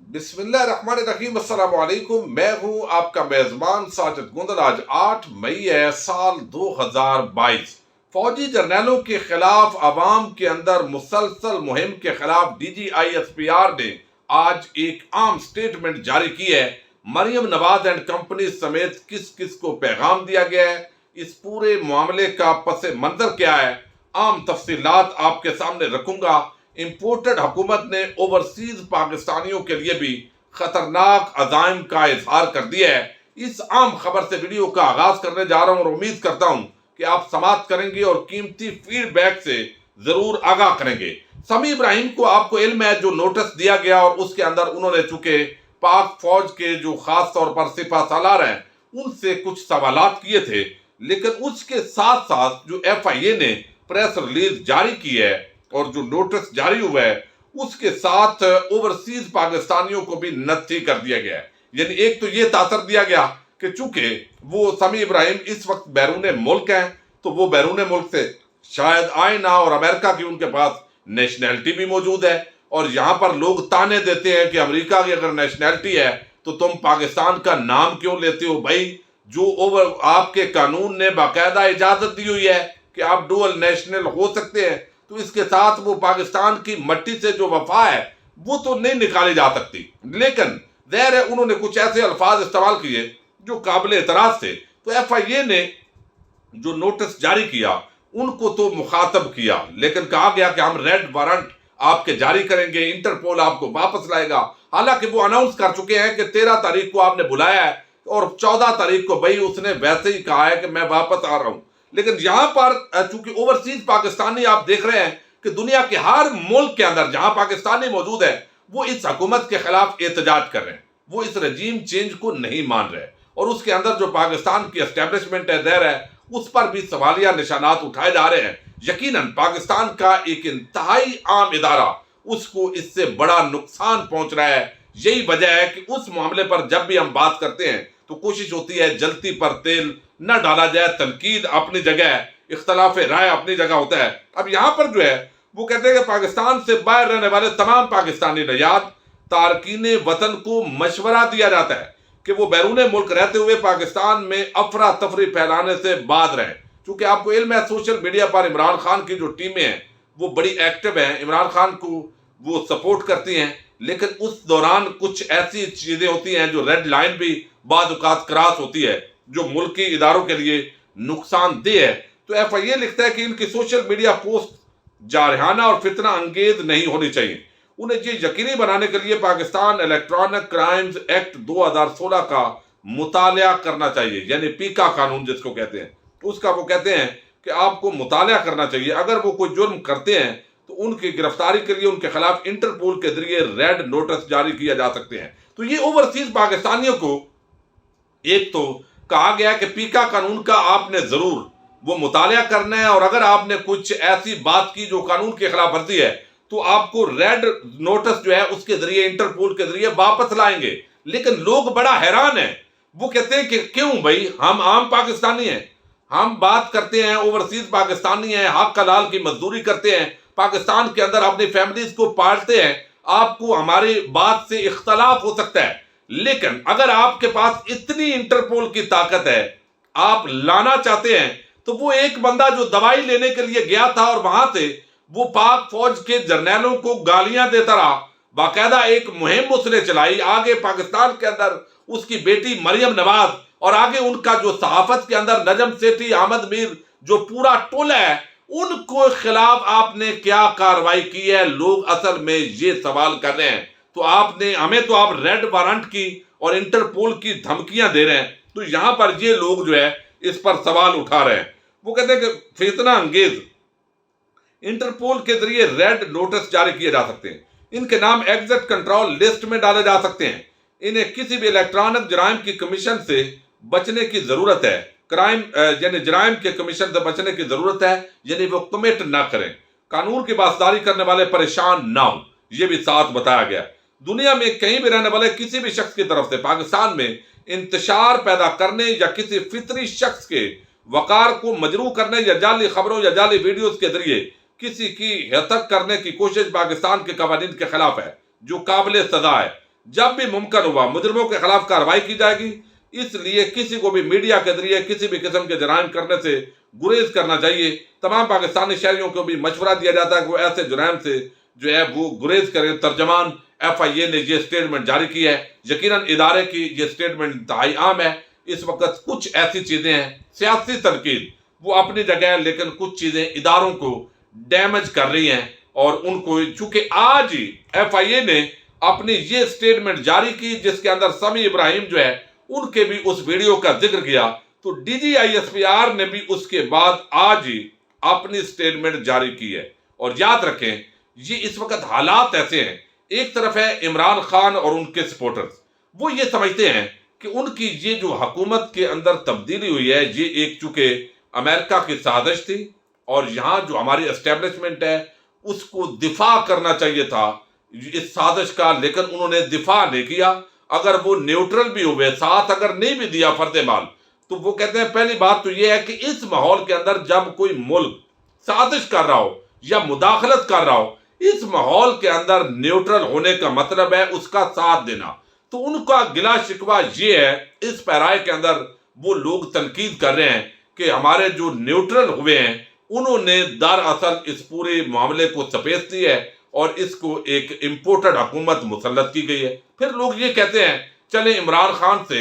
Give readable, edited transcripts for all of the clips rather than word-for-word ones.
بسم اللہ الرحمن الرحیم۔ السلام علیکم، میں ہوں آپ کا میزبان ساجد گندل۔ آج 8 مئی ہے سال 2022۔ فوجی جرنیلوں کے خلاف عوام کے اندر مسلسل مہم کے خلاف D G I S P R نے آج ایک عام سٹیٹمنٹ جاری کی ہے۔ مریم نواز اینڈ کمپنی سمیت کس کس کو پیغام دیا گیا ہے، اس پورے معاملے کا پس منظر کیا ہے، عام تفصیلات آپ کے سامنے رکھوں گا۔ امپورٹڈ حکومت نے اوورسیز پاکستانیوں کے لیے بھی خطرناک عزائم کا اظہار کر دیا ہے۔ اس عام خبر سے ویڈیو کا آغاز کرنے جا رہا ہوں اور امید کرتا ہوں کہ آپ سماعت کریں گے اور قیمتی فیڈ بیک سے ضرور آگاہ کریں گے۔ سمیع ابراہیم کو آپ کو علم ہے جو نوٹس دیا گیا، اور اس کے اندر انہوں نے چونکہ پاک فوج کے جو خاص طور پر سپہ سالار ہیں ان سے کچھ سوالات کیے تھے، لیکن اس کے ساتھ ساتھ جو ایف آئی اے نے پریس ریلیز جاری کی ہے اور جو نوٹس جاری ہوا ہے اس کے ساتھ اوورسیز پاکستانیوں کو بھی نتھی کر دیا گیا ہے۔ یعنی ایک تو یہ تاثر دیا گیا کہ چونکہ وہ سمیع ابراہیم اس وقت بیرون ملک ہیں تو وہ بیرون ملک سے شاید آئے نہ، اور امریکہ کی ان کے پاس نیشنلٹی بھی موجود ہے، اور یہاں پر لوگ تانے دیتے ہیں کہ امریکہ کی اگر نیشنلٹی ہے تو تم پاکستان کا نام کیوں لیتے ہو؟ بھائی جو آپ کے قانون نے باقاعدہ اجازت دی ہوئی ہے کہ آپ ڈوئل نیشنل ہو سکتے ہیں، تو اس کے ساتھ وہ پاکستان کی مٹی سے جو وفا ہے وہ تو نہیں نکالی جا سکتی۔ لیکن ظاہر ہے انہوں نے کچھ ایسے الفاظ استعمال کیے جو قابل اعتراض تھے، تو ایف آئی اے نے جو نوٹس جاری کیا ان کو تو مخاطب کیا، لیکن کہا گیا کہ ہم ریڈ وارنٹ آپ کے جاری کریں گے، انٹرپول آپ کو واپس لائے گا۔ حالانکہ وہ اناؤنس کر چکے ہیں کہ 13 تاریخ کو آپ نے بلایا ہے اور 14 تاریخ کو بھائی اس نے ویسے ہی کہا ہے کہ میں واپس آ رہا ہوں۔ لیکن یہاں پر چونکہ اوورسیز پاکستانی آپ دیکھ رہے ہیں کہ دنیا کے ہر ملک کے اندر جہاں پاکستانی موجود ہے وہ اس حکومت کے خلاف احتجاج کر رہے ہیں، وہ اس رجیم چینج کو نہیں مان رہے، اور اس کے اندر جو پاکستان کی اسٹیبلشمنٹ ہے ظاہر ہے اس پر بھی سوالیہ نشانات اٹھائے جا رہے ہیں۔ یقیناً پاکستان کا ایک انتہائی عام ادارہ اس کو اس سے بڑا نقصان پہنچ رہا ہے۔ یہی وجہ ہے کہ اس معاملے پر جب بھی ہم بات کرتے ہیں تو کوشش ہوتی ہے جلتی پر تیل نہ ڈالا جائے، تنقید اپنی جگہ ہے، اختلاف رائے اپنی جگہ ہوتا ہے۔ اب یہاں پر جو ہے وہ کہتے ہیں کہ پاکستان سے باہر رہنے والے تمام پاکستانی نژاد تارکین وطن کو مشورہ دیا جاتا ہے کہ وہ بیرون ملک رہتے ہوئے پاکستان میں افراتفری پھیلانے سے باز رہیں۔ چونکہ آپ کو علم ہے سوشل میڈیا پر عمران خان کی جو ٹیمیں ہیں وہ بڑی ایکٹیو ہیں، عمران خان کو وہ سپورٹ کرتی ہیں، لیکن اس دوران کچھ ایسی چیزیں ہوتی ہیں جو ریڈ لائن بھی بعض اوقات کراس ہوتی ہے جو ملکی اداروں کے لیے نقصان دہ ہے۔ تو ایف آئی اے لکھتا ہے کہ ان کی سوشل میڈیا پوسٹ جارحانہ اور فتنہ انگیز نہیں ہونی چاہیے۔ انہیں یہ یقینی بنانے کے لیے پاکستان الیکٹرانک کرائمز ایکٹ 2016 کا مطالعہ کرنا چاہیے، یعنی پیکا قانون جس کو کہتے ہیں، اس کا وہ کہتے ہیں کہ آپ کو مطالعہ کرنا چاہیے۔ اگر وہ کوئی جرم کرتے ہیں تو ان کی گرفتاری کے لیے ان کے خلاف انٹرپول کے ذریعے ریڈ نوٹس جاری کیا جا سکتے ہیں۔ تو یہ اوورسیز پاکستانیوں کو ایک تو کہا گیا کہ پیکا قانون کا آپ نے ضرور وہ مطالعہ کرنا ہے، اور اگر آپ نے کچھ ایسی بات کی جو قانون کے خلاف ورزی ہے تو آپ کو ریڈ نوٹس جو ہے اس کے ذریعے انٹرپول کے ذریعے واپس لائیں گے۔ لیکن لوگ بڑا حیران ہیں، وہ کہتے ہیں کہ کیوں بھائی، ہم عام پاکستانی ہیں، ہم بات کرتے ہیں، اوورسیز پاکستانی ہیں، حق حلال کی مزدوری کرتے ہیں، پاکستان کے اندر اپنی فیملیز کو پالتے ہیں، آپ کو ہماری بات سے اختلاف ہو سکتا ہے، لیکن اگر آپ کے پاس اتنی انٹرپول کی طاقت ہے، آپ لانا چاہتے ہیں، تو وہ ایک بندہ جو دوائی لینے کے لیے گیا تھا اور وہاں سے وہ پاک فوج کے جرنیلوں کو گالیاں دیتا رہا، باقاعدہ ایک مہم اس نے چلائی، آگے پاکستان کے اندر اس کی بیٹی مریم نواز اور آگے ان کا جو صحافت کے اندر نجم سیٹھی، احمد میر، جو پورا ٹولہ ہے، ان کو خلاف آپ نے کیا کارروائی کی ہے؟ لوگ اصل میں یہ سوال کر رہے ہیں۔ تو آپ نے ہمیں تو آپ ریڈ وارنٹ کی اور انٹرپول کی دھمکیاں دے رہے ہیں، تو یہاں پر یہ لوگ جو ہے اس پر سوال اٹھا رہے ہیں۔ وہ کہتے ہیں کہ فتنہ انگیز انٹرپول کے ذریعے ریڈ نوٹس جاری کیے جا سکتے ہیں، ان کے نام ایگزٹ کنٹرول لسٹ میں ڈالے جا سکتے ہیں، انہیں کسی بھی الیکٹرانک جرائم کی کمیشن سے بچنے کی ضرورت ہے، یعنی جرائم کے کمیشن سے بچنے کی ضرورت ہے، یعنی وہ کمٹ نہ کریں، قانون کی پاسداری کرنے والے پریشان نہ ہوں، یہ بھی ساتھ بتایا گیا۔ دنیا میں کہیں بھی رہنے والے کسی بھی شخص کی طرف سے پاکستان میں انتشار پیدا کرنے یا کسی فطری شخص کے وقار کو مجروح کرنے یا جعلی خبروں یا جعلی ویڈیوز کے ذریعے کسی کی ہتک کرنے کی کوشش پاکستان کے قوانین کے خلاف ہے، جو قابل سزا ہے۔ جب بھی ممکن ہوا مجرموں کے خلاف کارروائی کی جائے گی، اس لیے کسی کو بھی میڈیا کے ذریعے کسی بھی قسم کے جرائم کرنے سے گریز کرنا چاہیے۔ تمام پاکستانی شہریوں کو بھی مشورہ دیا جاتا ہے کہ وہ ایسے جرائم سے جو ہے وہ گریز کریں۔ ترجمان ایف آئی اے نے یہ اسٹیٹمنٹ جاری کی ہے۔ یقیناً ادارے کی یہ اسٹیٹمنٹ انتہائی عام ہے۔ اس وقت کچھ ایسی چیزیں ہیں، سیاسی تنقید وہ اپنی جگہ ہے، لیکن کچھ چیزیں اداروں کو ڈیمیج کر رہی ہیں، اور ان کو چونکہ آج ہی ایف آئی اے نے اپنی یہ اسٹیٹمنٹ جاری کی جس کے اندر سمیع ابراہیم جو ہے ان کے بھی اس ویڈیو کا ذکر کیا، تو D G I S P R نے بھی اس کے بعد آج ہی اپنی اسٹیٹمنٹ جاری کی ہے۔ اور یاد رکھیں یہ اس وقت حالات ایسے ہیں، ایک طرف ہے عمران خان اور ان کے سپورٹرز، وہ یہ سمجھتے ہیں کہ ان کی یہ جو حکومت کے اندر تبدیلی ہوئی ہے یہ ایک چونکہ امریکہ کی سازش تھی، اور یہاں جو ہماری اسٹیبلشمنٹ ہے اس کو دفاع کرنا چاہیے تھا اس سازش کا، لیکن انہوں نے دفاع نہیں کیا۔ اگر وہ نیوٹرل بھی ہوئے، ساتھ اگر نہیں بھی دیا فرد مال، تو وہ کہتے ہیں پہلی بات تو یہ ہے کہ اس ماحول کے اندر جب کوئی ملک سازش کر رہا ہو یا مداخلت کر رہا ہو، اس ماحول کے اندر نیوٹرل ہونے کا مطلب ہے اس کا ساتھ دینا۔ تو ان کا گلا شکوہ یہ ہے، اس پیرائے کے اندر وہ لوگ تنقید کر رہے ہیں کہ ہمارے جو نیوٹرل ہوئے ہیں انہوں نے دراصل اس پورے معاملے کو سپیس دی ہے اور اس کو ایک امپورٹڈ حکومت مسلط کی گئی ہے۔ پھر لوگ یہ کہتے ہیں چلیں عمران خان سے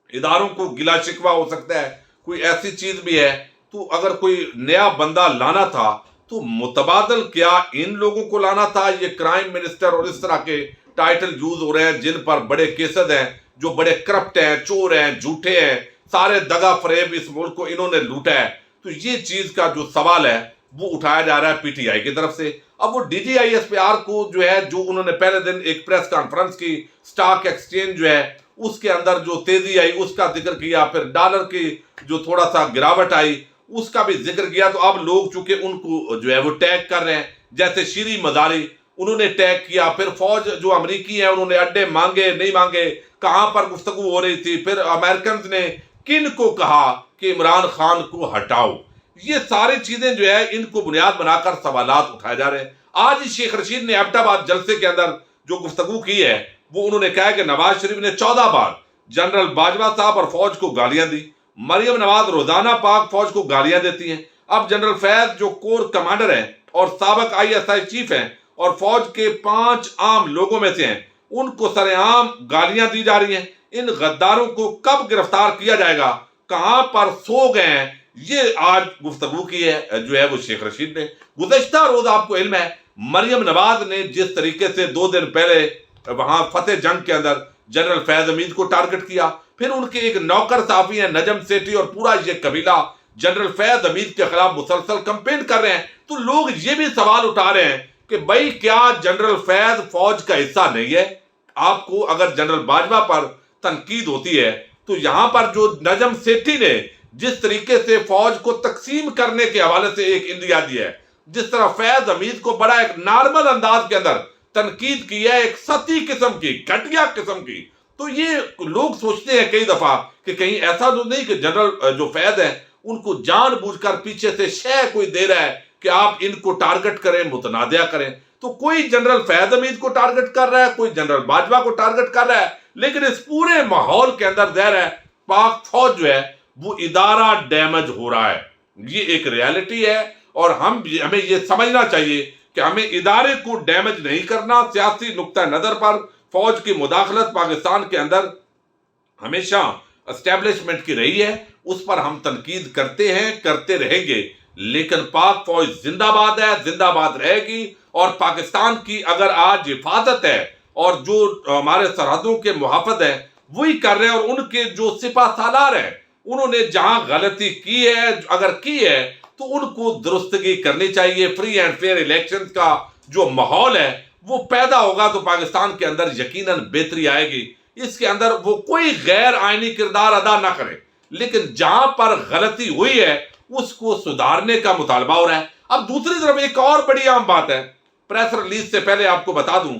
اداروں کو گلا شکوہ ہو سکتا ہے، کوئی ایسی چیز بھی ہے، تو اگر کوئی نیا بندہ لانا تھا تو متبادل کیا ان لوگوں کو لانا تھا؟ یہ کرائم منسٹر اور اس طرح کے ٹائٹل یوز ہو رہے ہیں جن پر بڑے کیسز ہیں، جو بڑے کرپٹ ہیں، چور ہیں، جھوٹے ہیں، سارے دغا فریب اس ملک کو انہوں نے لوٹا ہے۔ تو یہ چیز کا جو سوال ہے وہ اٹھایا جا رہا ہے پی ٹی آئی کی طرف سے۔ اب وہ D G I S P R کو جو ہے، جو انہوں نے پہلے دن ایک پریس کانفرنس کی، سٹاک ایکسچینج جو ہے اس کے اندر جو تیزی آئی اس کا ذکر کیا، پھر ڈالر کی جو تھوڑا سا گراوٹ آئی اس کا بھی ذکر کیا۔ تو اب لوگ چونکہ ان کو جو ہے وہ ٹیگ کر رہے ہیں، جیسے شیری مزاری انہوں نے ٹیگ کیا، پھر فوج جو امریکی ہیں انہوں نے اڈے مانگے نہیں مانگے، کہاں پر گفتگو ہو رہی تھی، پھر امریکنز نے کن کو کہا کہ عمران خان کو ہٹاؤ۔ یہ ساری چیزیں جو ہے ان کو بنیاد بنا کر سوالات اٹھائے جا رہے ہیں۔ آج ہی شیخ رشید نے ایبٹ آباد جلسے کے اندر جو گفتگو کی ہے وہ انہوں نے کہا کہ نواز شریف نے 14 بار جنرل باجوہ صاحب اور فوج کو گالیاں دی، مریم نواز روزانہ پاک فوج کو گالیاں دیتی ہیں۔ اب جنرل فیض جو کور کمانڈر ہیں اور سابق آئی ایس آئی چیف ہیں اور فوج کے 5 عام لوگوں میں سے ہیں، ان کو سر عام گالیاں دی جا رہی ہیں۔ ان غداروں کو کب گرفتار کیا جائے گا، کہاں پر سو گئے ہیں، یہ آج گفتگو کی ہے جو ہے وہ شیخ رشید نے۔ گزشتہ روز آپ کو علم ہے مریم نواز نے جس طریقے سے 2 دن پہلے وہاں فتح جنگ کے اندر جنرل فیض حمید کو ٹارگٹ کیا، پھر ان کے ایک نوکر صحافی ہیں نجم سیٹھی اور پورا یہ قبیلہ جنرل فیض حمید کے خلاف مسلسل کمپین کر رہے ہیں۔ تو لوگ یہ بھی سوال اٹھا رہے ہیں کہ بھائی کیا جنرل فیض فوج کا حصہ نہیں ہے؟ آپ کو اگر جنرل باجوہ پر تنقید ہوتی ہے تو یہاں پر جو نجم سیٹھی نے جس طریقے سے فوج کو تقسیم کرنے کے حوالے سے ایک اندیا دیا ہے، جس طرح فیض حمید کو بڑا ایک نارمل انداز کے اندر تنقید کی ہے، ایک سطحی قسم کی، گھٹیا قسم کی، تو یہ لوگ سوچتے ہیں کئی دفعہ کہ کہیں ایسا تو نہیں کہ جنرل جو فیض ہے ان کو جان بوجھ کر پیچھے سے شے کوئی دے رہا ہے کہ آپ ان کو ٹارگٹ کریں، متنازعہ کریں۔ تو کوئی جنرل فیض حمید کو ٹارگٹ کر رہا ہے، کوئی جنرل باجوہ کو ٹارگٹ کر رہا ہے، لیکن اس پورے ماحول کے اندر ظاہر ہے پاک فوج جو ہے وہ ادارہ ڈیمیج ہو رہا ہے۔ یہ ایک ریالٹی ہے اور ہمیں یہ سمجھنا چاہیے کہ ہمیں ادارے کو ڈیمیج نہیں کرنا۔ سیاسی نقطہ نظر پر فوج کی مداخلت پاکستان کے اندر ہمیشہ اسٹیبلشمنٹ کی رہی ہے، اس پر ہم تنقید کرتے ہیں، کرتے رہیں گے، لیکن پاک فوج زندہ باد ہے، زندہ باد رہے گی۔ اور پاکستان کی اگر آج حفاظت ہے اور جو ہمارے سرحدوں کے محافظ ہیں وہی کر رہے ہیں، اور ان کے جو سپہ سالار ہیں انہوں نے جہاں غلطی کی ہے اگر کی ہے تو ان کو درستگی کرنی چاہیے۔ فری اینڈ فیئر الیکشن کا جو ماحول ہے وہ پیدا ہوگا تو پاکستان کے اندر یقیناً بہتری آئے گی۔ اس کے اندر وہ کوئی غیر آئینی کردار ادا نہ کرے، لیکن جہاں پر غلطی ہوئی ہے اس کو سدھارنے کا مطالبہ ہو رہا ہے۔ اب دوسری طرف ایک اور بڑی عام بات ہے، پریس ریلیز سے پہلے آپ کو بتا دوں،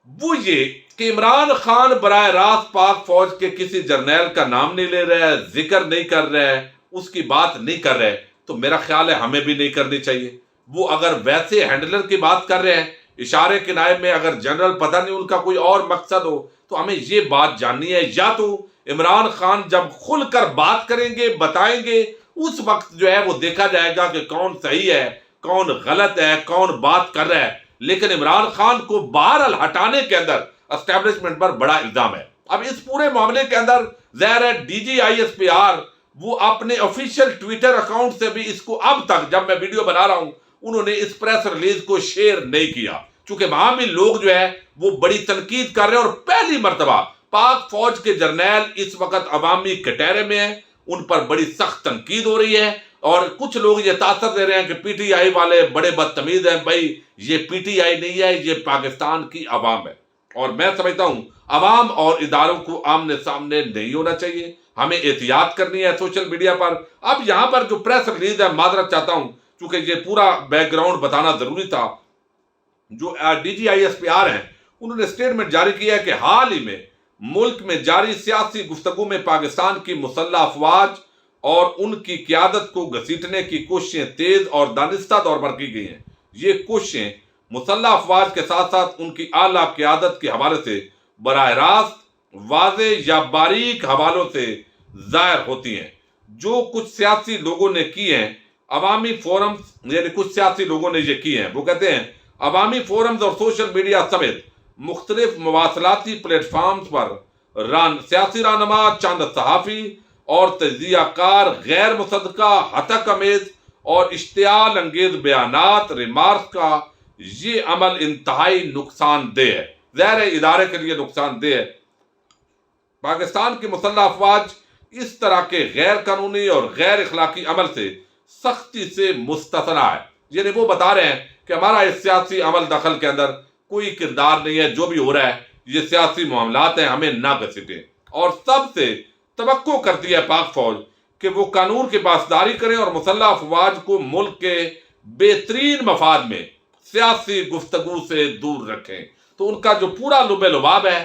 وہ یہ کہ عمران خان براہ راست پاک فوج کے کسی جرنیل کا نام نہیں لے رہا ہے، ذکر نہیں کر رہا ہے، اس کی بات نہیں کر رہے، تو میرا خیال ہے ہمیں بھی نہیں کرنی چاہیے۔ وہ اگر ویسے ہینڈلر کی بات کر رہے ہیں اشارے کنائے میں اگر جنرل پتہ نہیں ان کا کوئی اور مقصد ہو تو ہمیں یہ بات جاننی ہے، یا تو عمران خان جب کھل کر بات کریں گے، بتائیں گے، اس وقت جو ہے وہ دیکھا جائے گا کہ کون صحیح ہے، کون غلط ہے، کون بات کر رہا ہے۔ لیکن عمران خان کو بہرحال ہٹانے کے اندر اسٹیبلشمنٹ پر بڑا الزام ہے۔ اب اس پورے معاملے کے اندر ظاہر ہے D G I S P R وہ اپنے آفیشیل ٹویٹر اکاؤنٹ سے بھی اس کو اب تک جب میں ویڈیو بنا رہا ہوں انہوں نے اس پریس ریلیز کو شیئر نہیں کیا، چونکہ وہاں بھی لوگ جو ہے وہ بڑی تنقید کر رہے ہیں، اور پہلی مرتبہ پاک فوج کے جرنیل اس وقت عوامی کٹہرے میں ہیں، ان پر بڑی سخت تنقید ہو رہی ہے، اور کچھ لوگ یہ تاثر دے رہے ہیں کہ پی ٹی آئی والے بڑے بدتمیز ہیں۔ بھائی یہ پی ٹی آئی نہیں ہے، یہ پاکستان کی عوام ہے، اور میں سمجھتا ہوں عوام اور اداروں کو آمنے سامنے نہیں ہونا چاہیے، ہمیں احتیاط کرنی ہے سوشل میڈیا پر۔ اب یہاں پر جو پریس ریلیز ہے، معذرت چاہتا ہوں چونکہ یہ پورا بیک گراؤنڈ بتانا ضروری تھا، جو D G I S P R ہیں انہوں نے اسٹیٹمنٹ جاری کیا ہے کہ حال ہی میں ملک میں جاری سیاسی گفتگو میں پاکستان کی مسلح افواج اور ان کی قیادت کو گھسیٹنے کی کوششیں تیز اور دانستہ طور پر کی گئی ہیں۔ یہ کوششیں مسلح افواج کے ساتھ ساتھ ان کی اعلیٰ قیادت کے حوالے سے براہ راست، واضح یا باریک حوالوں سے ظاہر ہوتی ہیں۔ جو کچھ سیاسی لوگوں نے کی ہیں عوامی فورمز، یعنی کچھ سیاسی لوگوں نے یہ کی ہیں، وہ کہتے ہیں عوامی فورمز اور سوشل میڈیا سمیت مختلف مواصلاتی پلیٹ فارمز پر سیاسی رہنما، چند صحافی اور تجزیہ کار غیر مصدقہ، ہتک امیز اور اشتعال انگیز بیانات، ریمارکس کا یہ عمل انتہائی نقصان دہ ہے، ظاہر ادارے کے لیے نقصان دہ ہے۔ پاکستان کی مسلح افواج اس طرح کے غیر قانونی اور غیر اخلاقی عمل سے سختی سے مستثنیٰ ہے، یعنی وہ بتا رہے ہیں کہ ہمارا اس سیاسی عمل دخل کے اندر کوئی کردار نہیں ہے، جو بھی ہو رہا ہے یہ سیاسی معاملات ہیں، ہمیں نہ گھسیٹیں، اور سب سے توقع کرتی ہے پاک فوج کہ وہ قانون کی پاسداری کریں اور مسلح افواج کو ملک کے بہترین مفاد میں سیاسی گفتگو سے دور رکھیں۔ تو ان کا جو پورا لب لباب ہے،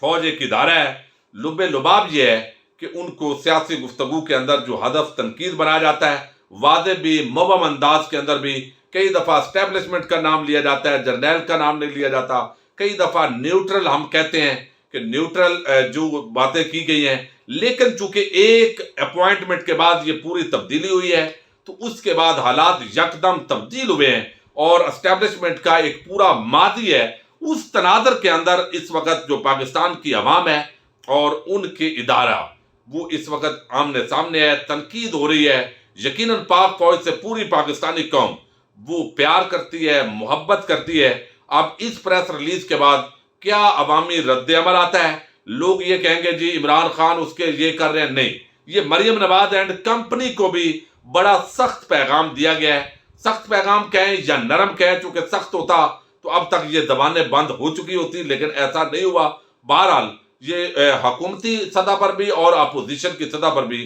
فوج ایک ادارہ ہے، لب لباب یہ ہے کہ ان کو سیاسی گفتگو کے اندر جو ہدف تنقید بنایا جاتا ہے، واضح بھی مبہم انداز کے اندر بھی کئی دفعہ اسٹیبلشمنٹ کا نام لیا جاتا ہے، جرنیل کا نام نہیں لیا جاتا، کئی دفعہ نیوٹرل ہم کہتے ہیں کہ نیوٹرل جو باتیں کی گئی ہیں، لیکن چونکہ ایک اپوائنٹمنٹ کے بعد یہ پوری تبدیلی ہوئی ہے تو اس کے بعد حالات یکدم تبدیل ہوئے ہیں، اور اسٹیبلشمنٹ کا ایک پورا ماضی ہے۔ اس تناظر کے اندر اس وقت جو پاکستان کی عوام ہے اور ان کے ادارہ وہ اس وقت آمنے سامنے ہے، تنقید ہو رہی ہے۔ یقیناً پاک فوج سے پوری پاکستانی قوم وہ پیار کرتی ہے، محبت کرتی ہے۔ اب اس پریس ریلیز کے بعد کیا عوامی رد عمل آتا ہے؟ لوگ یہ کہیں گے جی عمران خان اس کے یہ کر رہے ہیں، نہیں، یہ مریم نواز اینڈ کمپنی کو بھی بڑا سخت پیغام دیا گیا ہے۔ سخت پیغام کہیں یا نرم کہیں، چونکہ سخت ہوتا تو اب تک یہ زبانیں بند ہو چکی ہوتی، لیکن ایسا نہیں ہوا۔ بہرحال یہ حکومتی سطح پر بھی اور اپوزیشن کی سطح پر بھی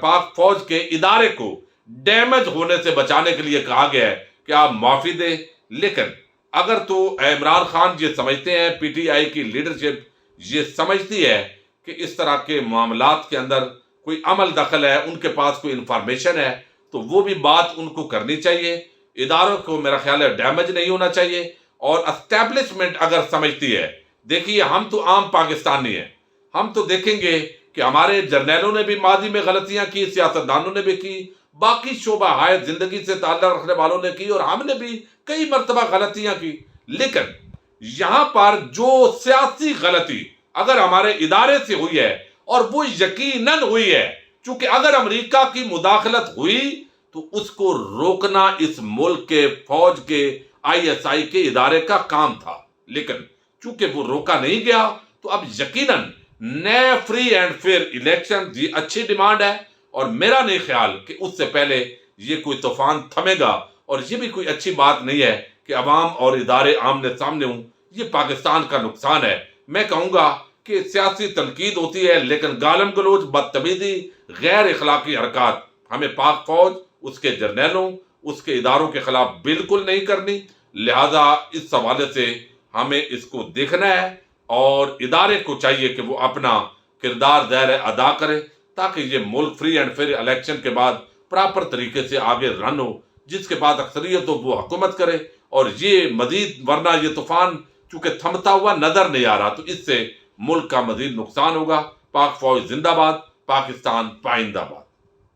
پاک فوج کے ادارے کو ڈیمیج ہونے سے بچانے کے لیے کہا گیا ہے کہ آپ معافی دیں۔ لیکن اگر تو عمران خان یہ سمجھتے ہیں، پی ٹی آئی کی لیڈرشپ یہ سمجھتی ہے کہ اس طرح کے معاملات کے اندر کوئی عمل دخل ہے، ان کے پاس کوئی انفارمیشن ہے، تو وہ بھی بات ان کو کرنی چاہیے۔ اداروں کو میرا خیال ہے ڈیمیج نہیں ہونا چاہیے، اور اسٹیبلشمنٹ اگر سمجھتی ہے، دیکھیے ہم تو عام پاکستانی ہیں، ہم تو دیکھیں گے کہ ہمارے جرنیلوں نے بھی ماضی میں غلطیاں کی، سیاستدانوں نے بھی کی، باقی شعبہ ہائے زندگی سے تعلق رکھنے والوں نے کی، اور ہم نے بھی کئی مرتبہ غلطیاں کی۔ لیکن یہاں پر جو سیاسی غلطی اگر ہمارے ادارے سے ہوئی ہے، اور وہ یقیناً ہوئی ہے، چونکہ اگر امریکہ کی مداخلت ہوئی تو اس کو روکنا اس ملک کے فوج کے آئی ایس آئی کے ادارے کا کام تھا، لیکن چونکہ وہ روکا نہیں گیا تو اب یقیناً نئے فری اینڈ فیئر الیکشن یہ اچھی ڈیمانڈ ہے، اور میرا نہیں خیال کہ اس سے پہلے یہ کوئی طوفان تھمے گا، اور یہ بھی کوئی اچھی بات نہیں ہے کہ عوام اور ادارے آمنے سامنے ہوں، یہ پاکستان کا نقصان ہے۔ میں کہوں گا کہ سیاسی تنقید ہوتی ہے، لیکن گالم گلوچ، بدتمیزی، غیر اخلاقی حرکات ہمیں پاک فوج، اس کے جرنیلوں، اس کے اداروں کے خلاف بالکل نہیں کرنی۔ لہذا اس حوالے سے ہمیں اس کو دیکھنا ہے، اور ادارے کو چاہیے کہ وہ اپنا کردار ظاہر ادا کرے، تاکہ یہ ملک فری اینڈ فیئر الیکشن کے بعد پراپر طریقے سے آگے رن ہو، جس کے بعد اکثریت ہو وہ حکومت کرے، اور یہ مزید ورنہ یہ طوفان چونکہ تھمتا ہوا نظر نہیں آ رہا تو اس سے ملک کا مزید نقصان ہوگا۔ پاک فوج زندہ باد، پاکستان پائندہ باد۔